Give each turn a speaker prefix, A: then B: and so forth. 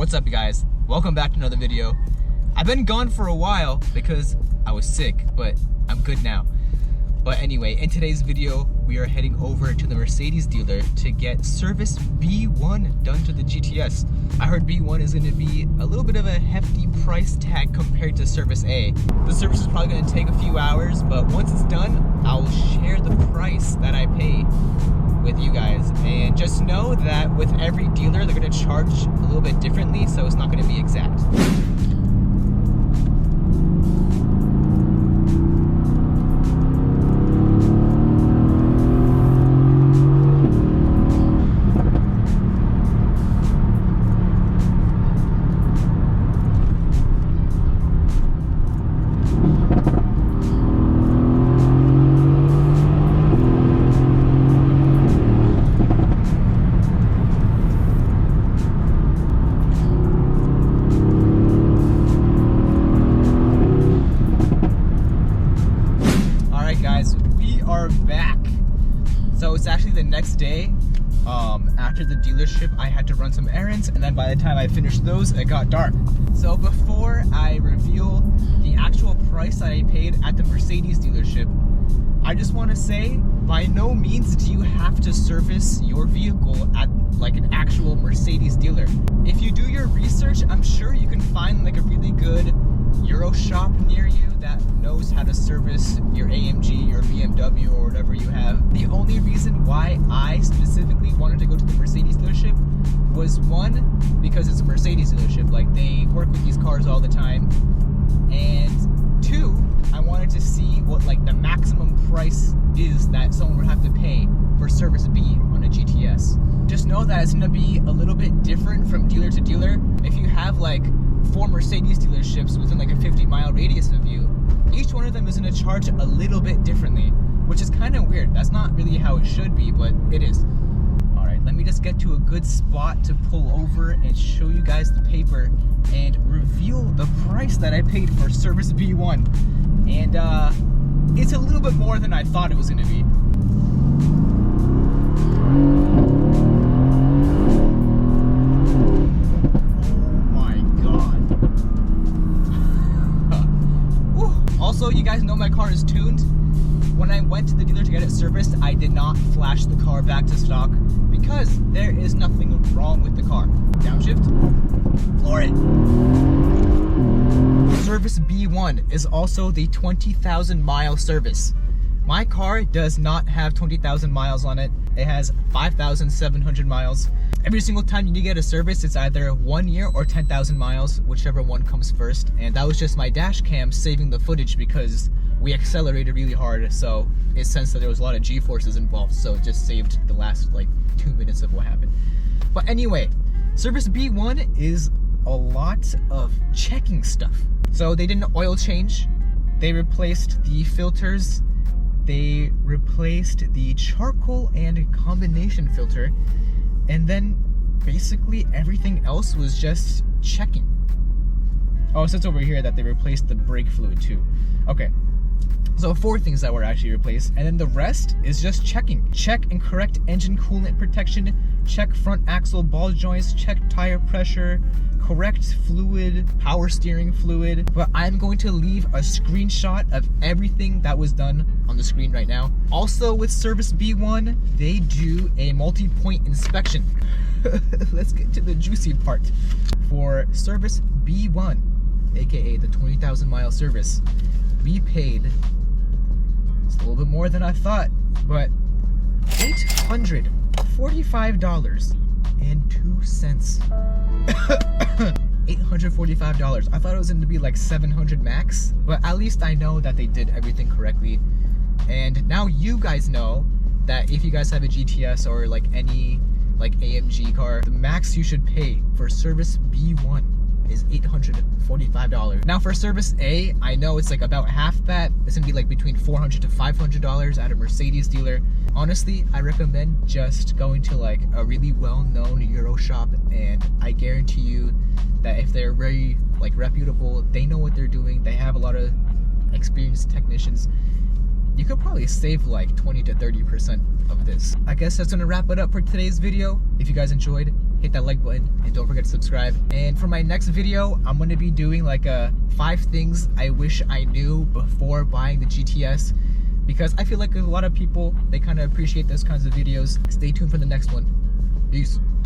A: What's up, you guys? Welcome back to another video. I've been gone for a while because I was sick, but I'm good now. But anyway, in today's video, we are heading over to the Mercedes dealer to get service B1 done to the GTS. I heard B1 is going to be a little bit of a hefty price tag compared to service A. The service is probably going to take a few hours, but once it's done, I'll share the price that I pay with you guys. And just know that with every dealer, they're going to charge a little bit differently, so it's not going to be exact. Guys, we are back. So it's actually the next day. After the dealership, I had to run some errands, and then by the time I finished those, it got dark. So before I reveal the actual price that I paid at the Mercedes dealership, I just want to say, by no means do you have to service your vehicle at like an actual Mercedes dealer. If you do your research, I'm sure you can find like a really good Euro shop near you that knows how to service your AMG, your BMW, or whatever you have. The only reason why I specifically wanted to go to the Mercedes dealership was, one, because it's a Mercedes dealership, like they work with these cars all the time, and two, I wanted to see what like the maximum price is that someone would have to pay for service B on a GTS. Just know that it's going to be a little bit different from dealer to dealer. If you have like 4 Mercedes dealerships within like a 50-mile radius of you, each one of them is going to charge a little bit differently, which is kind of weird. That's not really how it should be, but it is. Alright, let me just get to a good spot to pull over and show you guys the paper and reveal the price that I paid for service B1. And it's a little bit more than I thought it was going to be. Also, you guys know my car is tuned. When I went to the dealer to get it serviced, I did not flash the car back to stock because there is nothing wrong with the car. Downshift, floor it. Service B1 is also the 20,000 mile service. My car does not have 20,000 miles on it. It has 5,700 miles. Every single time you need to get a service, it's either 1 year or 10,000 miles, whichever one comes first. And that was just my dash cam saving the footage because we accelerated really hard, so it sensed that there was a lot of G-forces involved, so it just saved the last like 2 minutes of what happened. But anyway, service B1 is a lot of checking stuff. So they did an oil change, they replaced the filters, they replaced the charcoal and combination filter, and then basically everything else was just checking. Oh, it says over here that they replaced the brake fluid too. Okay, so 4 things that were actually replaced, and then the rest is just checking. Check and correct engine coolant protection, check front axle ball joints, check tire pressure, correct fluid, power steering fluid. But I'm going to leave a screenshot of everything that was done on the screen right now. Also with service B1, they do a multi-point inspection. Let's get to the juicy part. For service B1, aka the 20,000 mile service, we paid, it's a little bit more than I thought, but $845.02. $845. I thought it was going to be like 700 max, but at least I know that they did everything correctly. And now you guys know that if you guys have a GTS or like any like AMG car, the max you should pay for service B1 is $845. Now for service A, I know it's like about half that. It's gonna be like between $400 to $500 at a Mercedes dealer. Honestly, I recommend just going to like a really well-known Euro shop, and I guarantee you that if they're very like reputable, they know what they're doing, they have a lot of experienced technicians, you could probably save like 20 to 30% of this. I guess that's gonna wrap it up for today's video. If you guys enjoyed, hit that like button and don't forget to subscribe. And for my next video, I'm gonna be doing like 5 things I wish I knew before buying the GTS, because I feel like a lot of people, they kind of appreciate those kinds of videos. Stay tuned for the next one. Peace.